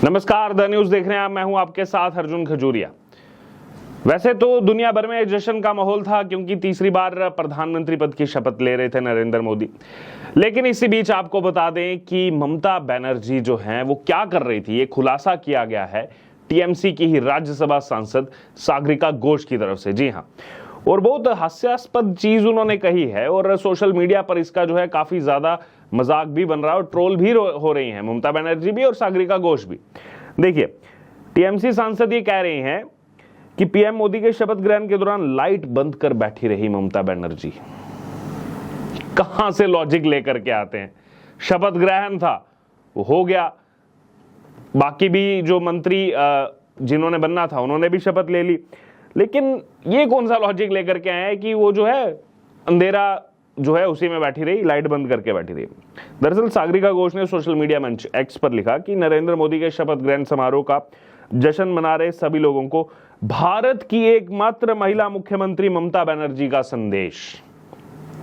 नमस्कार, the news देख रहे हैं आप। मैं हूं आपके साथ अर्जुन खजूरिया। वैसे तो दुनिया भर में जश्न का माहौल था क्योंकि तीसरी बार प्रधानमंत्री पद की शपथ ले रहे थे नरेंद्र मोदी। लेकिन इसी बीच आपको बता दें कि ममता बनर्जी जो हैं वो क्या कर रही थी, ये खुलासा किया गया है टीएमसी की ही राज्यसभा सांसद सागरिका घोष की तरफ से। जी हाँ, और बहुत हास्यास्पद चीज उन्होंने कही है और सोशल मीडिया पर इसका जो है काफी ज्यादा मजाक भी बन रहा है और ट्रोल भी हो रही हैं, ममता बनर्जी भी और सागरिका घोष भी। देखिए, टीएमसी सांसद ये कह रहे हैं कि पीएम मोदी के शपथ ग्रहण के दौरान लाइट बंद कर बैठी रही ममता बनर्जी। कहां से लॉजिक लेकर के आते हैं? शपथ ग्रहण था, वो हो गया, बाकी भी जो मंत्री जिन्होंने बनना था उन्होंने भी शपथ ले ली। लेकिन ये कौन सा लॉजिक लेकर के आए हैं कि वो जो है अंधेरा जो है उसी में बैठी रही, लाइट बंद करके बैठी रही। दरअसल सागरिका घोष ने सोशल मीडिया मंच एक्स पर लिखा कि नरेंद्र मोदी के शपथ ग्रहण समारोह का जश्न मना रहे सभी लोगों को भारत की एकमात्र महिला मुख्यमंत्री ममता बनर्जी का संदेश।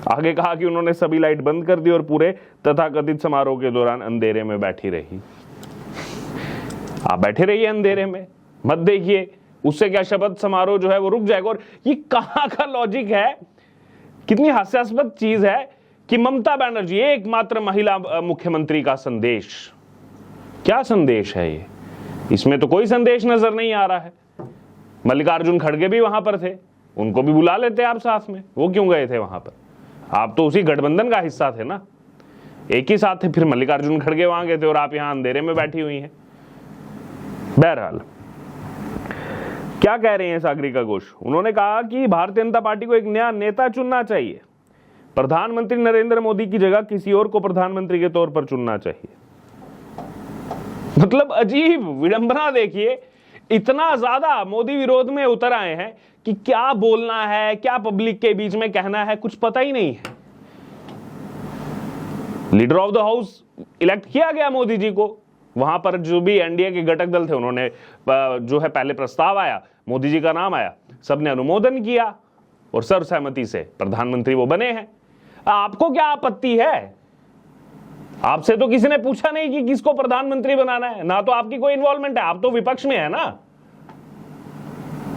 आगे कहा कि उन्होंने सभी लाइट बंद कर दी और पूरे तथाकथित समारोह के दौरान अंधेरे में बैठी रही। आप बैठे रहिए अंधेरे में, मत देखिए, उससे क्या शपथ समारोह जो है वो रुक जाएगा। और ये कहां का लॉजिक है? कितनी हास्यास्पद चीज है कि ममता बनर्जी एकमात्र महिला मुख्यमंत्री का संदेश। क्या संदेश है ये? इसमें तो कोई संदेश नजर नहीं आ रहा है। मल्लिकार्जुन खड़गे भी वहां पर थे, उनको भी बुला लेते आप साथ में, वो क्यों गए थे वहां पर? आप तो उसी गठबंधन का हिस्सा थे ना, एक ही साथ थे। फिर मल्लिकार्जुन खड़गे वहां गए थे और आप यहां अंधेरे में बैठी हुई हैं। बहरहाल, क्या कह रहे हैं सागरिका घोष? उन्होंने कहा कि भारतीय जनता पार्टी को एक नया नेता चुनना चाहिए। प्रधानमंत्री नरेंद्र मोदी की जगह किसी और को प्रधानमंत्री के तौर पर चुनना चाहिए। मतलब अजीब विडंबना देखिए, इतना ज्यादा मोदी विरोध में उतर आए हैं कि क्या बोलना है, क्या पब्लिक के बीच में कहना है, कुछ पता ही नहीं है। Leader of the house elect किया गया मोदी जी को, वहां पर जो भी एनडीए के घटक दल थे उन्होंने जो है पहले प्रस्ताव आया, मोदी जी का नाम आया, सबने अनुमोदन किया और सर्वसहमति से प्रधानमंत्री वो बने हैं। आपको क्या आपत्ति है? आपसे तो किसी ने पूछा नहीं कि किसको प्रधानमंत्री बनाना है, ना तो आपकी कोई इन्वॉल्वमेंट है, आप तो विपक्ष में है ना।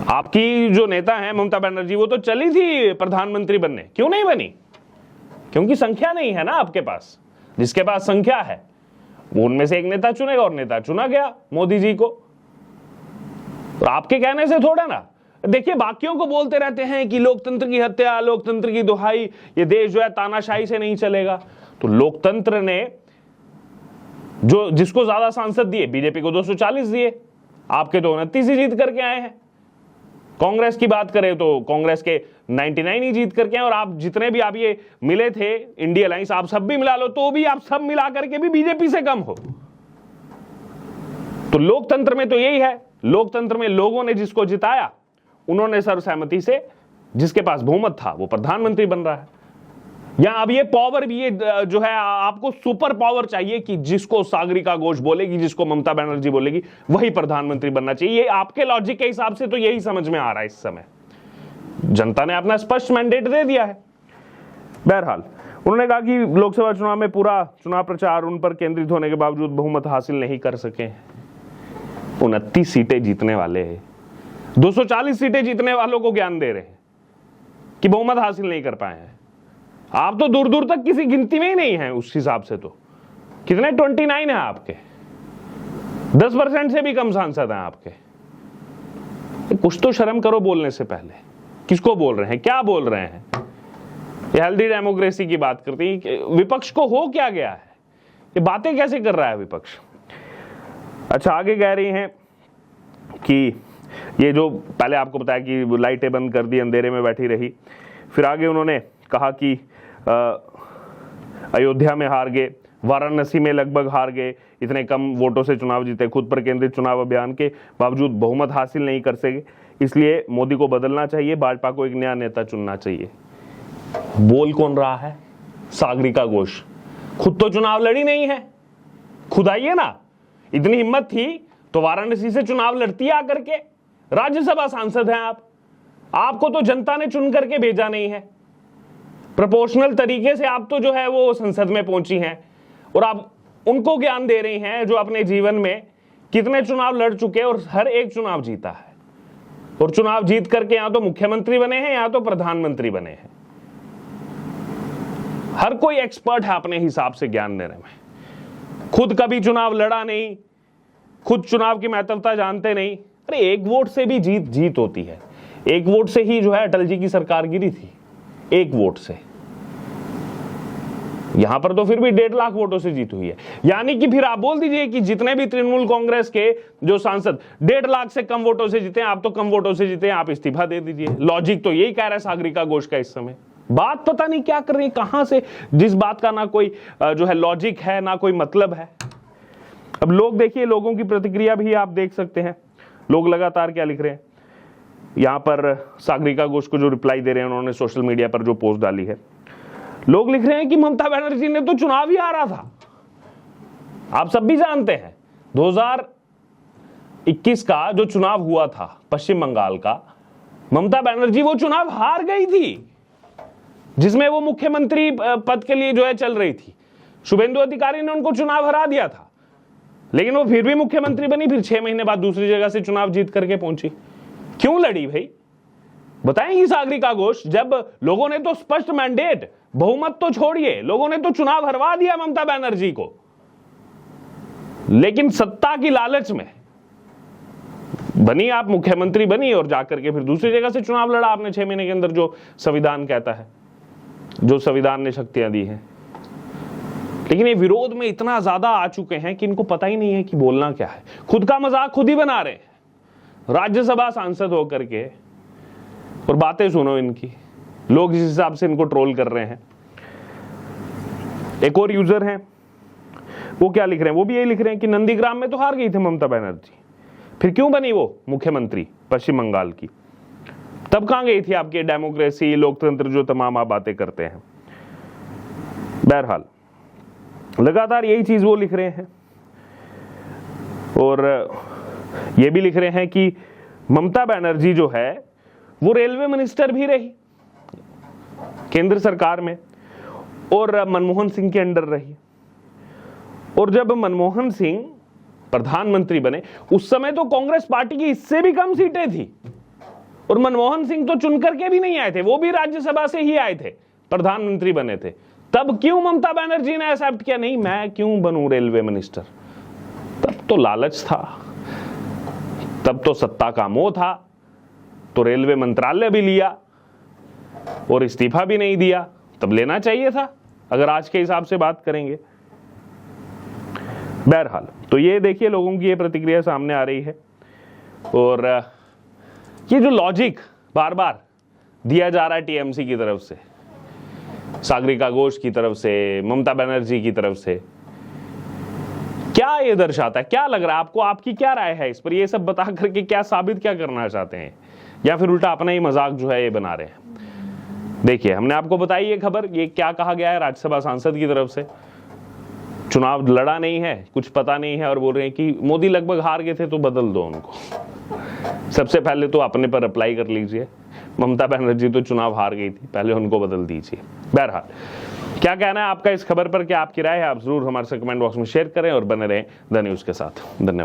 आपकी जो नेता है ममता बनर्जी, वो तो चली थी प्रधानमंत्री बनने, क्यों नहीं बनी? क्योंकि संख्या नहीं है ना आपके पास। जिसके पास संख्या है वो उनमें से एक नेता चुनेगा और नेता चुना गया मोदी जी को। तो आपके कहने से थोड़ा ना। देखिए, बाकियों को बोलते रहते हैं कि लोकतंत्र की हत्या, लोकतंत्र की दुहाई, ये देश जो है तानाशाही से नहीं चलेगा। तो लोकतंत्र ने जो जिसको ज्यादा सांसद दिए, बीजेपी को 240 दिए, आपके तो 29 ही जीत करके आए हैं। कांग्रेस की बात करें तो कांग्रेस के 99 ही जीत करके आए। और आप जितने भी आप ये मिले थे इंडिया अलायंस, आप सब भी मिला लो तो भी आप सब मिला करके भी बीजेपी से कम हो। तो लोकतंत्र में तो यही है, लोकतंत्र में लोगों ने जिसको जिताया उन्होंने सर्वसहमति से, जिसके पास बहुमत था वो प्रधानमंत्री बन रहा है। या अब ये पावर भी, ये जो है आपको सुपर पावर चाहिए कि जिसको सागरिका घोष बोलेगी, जिसको ममता बनर्जी बोलेगी, वही प्रधानमंत्री बनना चाहिए। ये आपके लॉजिक के हिसाब से तो यही समझ में आ रहा है इस समय। जनता ने अपना स्पष्ट मैंडेट दे दिया है। बहरहाल, उन्होंने कहा कि लोकसभा चुनाव में पूरा चुनाव प्रचार उन पर केंद्रित होने के बावजूद बहुमत हासिल नहीं कर सके। 29 सीटें जीतने वाले हैं, 240 सीटें जीतने वालों को ज्ञान दे रहे हैं कि बहुमत हासिल नहीं कर पाए हैं। आप तो दूर दूर तक किसी गिनती में ही नहीं है उस हिसाब से। तो कितने 29 है आपके, 10% से भी कम सांसद हैं आपके। कुछ तो शर्म करो बोलने से पहले। किसको बोल रहे हैं, क्या बोल रहे हैं? ये हेल्दी डेमोक्रेसी की बात करती है। विपक्ष को हो क्या गया है? ये बातें कैसे कर रहा है विपक्ष? अच्छा, आगे कह रही हैं कि ये जो पहले आपको बताया कि लाइटें बंद कर दी, अंधेरे में बैठी रही। फिर आगे उन्होंने कहा कि अयोध्या में हार गए, वाराणसी में लगभग हार गए, इतने कम वोटों से चुनाव जीते, खुद पर केंद्रित चुनाव अभियान के बावजूद बहुमत हासिल नहीं कर सके, इसलिए मोदी को बदलना चाहिए, भाजपा को एक नया नेता चुनना चाहिए। बोल कौन रहा है? सागरिका घोष। खुद तो चुनाव लड़ी नहीं है, खुद आइए ना। इतनी हिम्मत थी तो वाराणसी से चुनाव लड़ती आकर के। राज्यसभा सांसद हैं आप, आपको तो जनता ने चुन करके भेजा नहीं है। प्रोपोर्शनल तरीके से आप तो जो है वो संसद में पहुंची हैं और आप उनको ज्ञान दे रही हैं जो अपने जीवन में कितने चुनाव लड़ चुके हैं और हर एक चुनाव जीता है, और चुनाव जीत करके या तो मुख्यमंत्री बने हैं या तो प्रधानमंत्री बने हैं। हर कोई एक्सपर्ट है अपने हिसाब से ज्ञान देने में। खुद कभी चुनाव लड़ा नहीं, खुद चुनाव की महत्वता जानते नहीं। अरे एक वोट से भी जीत होती है। एक वोट से ही जो है अटल जी की सरकार गिरी थी, एक वोट से। यहां पर तो फिर भी 1.5 लाख वोटों से जीत हुई है। यानी कि फिर आप बोल दीजिए कि जितने भी तृणमूल कांग्रेस के जो सांसद 1.5 लाख से कम वोटों से जीते हैं, आप तो कम वोटों से जीते हैं, आप इस्तीफा दे दीजिए। लॉजिक तो यही कह रहा है सागरिका घोष का इस समय। बात पता नहीं क्या कर रही है, कहां से, जिस बात का ना कोई जो है लॉजिक है ना कोई मतलब है। अब लोग देखिए, लोगों की प्रतिक्रिया भी आप देख सकते हैं। लोग लगातार क्या लिख रहे हैं। यहां पर सागरिका घोष को जो रिप्लाई दे रहे हैं, उन्होंने सोशल मीडिया पर जो पोस्ट डाली है, लोग लिख रहे हैं कि ममता बनर्जी ने तो चुनाव ही हारा था। आप सब भी जानते हैं 2021 का जो चुनाव हुआ था पश्चिम बंगाल का, ममता बनर्जी वो चुनाव हार गई थी, जिसमें वो मुख्यमंत्री पद के लिए जो है चल रही थी। शुभेंदु अधिकारी ने उनको चुनाव हरा दिया था, लेकिन वो फिर भी मुख्यमंत्री बनी। फिर 6 महीने बाद दूसरी जगह से चुनाव जीत करके पहुंची। क्यों लड़ी भाई, बताएंगी सागरिका घोष? जब लोगों ने तो स्पष्ट मैंडेट, बहुमत तो छोड़िए, लोगों ने तो चुनाव हरवा दिया ममता बनर्जी को, लेकिन सत्ता की लालच में बनी, आप मुख्यमंत्री बनी और जाकर के फिर दूसरी जगह से चुनाव लड़ा आपने 6 महीने के अंदर, जो संविधान कहता है, जो संविधान ने शक्तियां दी हैं। लेकिन ये विरोध में इतना ज्यादा आ चुके हैं कि इनको पता ही नहीं है कि बोलना क्या है। खुद का मजाक खुद ही बना रहे हैं, राज्यसभा सांसद होकर के। और बातें सुनो इनकी, लोग जिस हिसाब से इनको ट्रोल कर रहे हैं। एक और यूजर हैं, वो क्या लिख रहे हैं, वो भी यही लिख रहे हैं कि नंदीग्राम में तो हार गई थी ममता बनर्जी, फिर क्यों बनी वो मुख्यमंत्री पश्चिम बंगाल की? तब कहां गई थी आपकी डेमोक्रेसी, लोकतंत्र, जो तमाम आप बातें करते हैं। बहरहाल लगातार यही चीज वो लिख रहे हैं। और ये भी लिख रहे हैं कि ममता बनर्जी जो है वो रेलवे मिनिस्टर भी रही केंद्र सरकार में, और मनमोहन सिंह के अंडर रही। और जब मनमोहन सिंह प्रधानमंत्री बने, उस समय तो कांग्रेस पार्टी की इससे भी कम सीटें थी, और मनमोहन सिंह तो चुन करके भी नहीं आए थे, वो भी राज्यसभा से ही आए थे, प्रधानमंत्री बने थे। तब क्यों ममता बनर्जी ने एक्सेप्ट किया, नहीं मैं क्यों बनूं रेलवे मिनिस्टर? तब तो लालच था, तब तो सत्ता का मोह था, तो रेलवे मंत्रालय भी लिया और इस्तीफा भी नहीं दिया। तब लेना चाहिए था, अगर आज के हिसाब से बात करेंगे। बहरहाल तो ये देखिए, लोगों की ये प्रतिक्रिया सामने आ रही है। और ये जो लॉजिक बार बार दिया जा रहा है टीएमसी की तरफ से, सागरिका घोष की तरफ से, ममता बनर्जी की तरफ से, क्या ये दर्शाता है? क्या लग रहा है आपको? आपकी क्या राय है इस पर? ये सब बता करके क्या साबित क्या करना चाहते हैं, या फिर उल्टा अपना ही मजाक जो है ये बना रहे हैं? देखिए, हमने आपको बताई ये खबर, ये क्या कहा गया है राज्यसभा सांसद की तरफ से। चुनाव लड़ा नहीं है, कुछ पता नहीं है, और बोल रहे हैं कि मोदी लगभग हार गए थे तो बदल दो उनको। सबसे पहले तो अपने पर अप्लाई कर लीजिए। ममता बनर्जी तो चुनाव हार गई थी, पहले उनको बदल दीजिए। बहरहाल क्या कहना है आपका इस खबर पर, क्या आपकी राय है? आप जरूर हमारे से कमेंट बॉक्स में शेयर करें और बने रहें द न्यूज़ के साथ। धन्यवाद।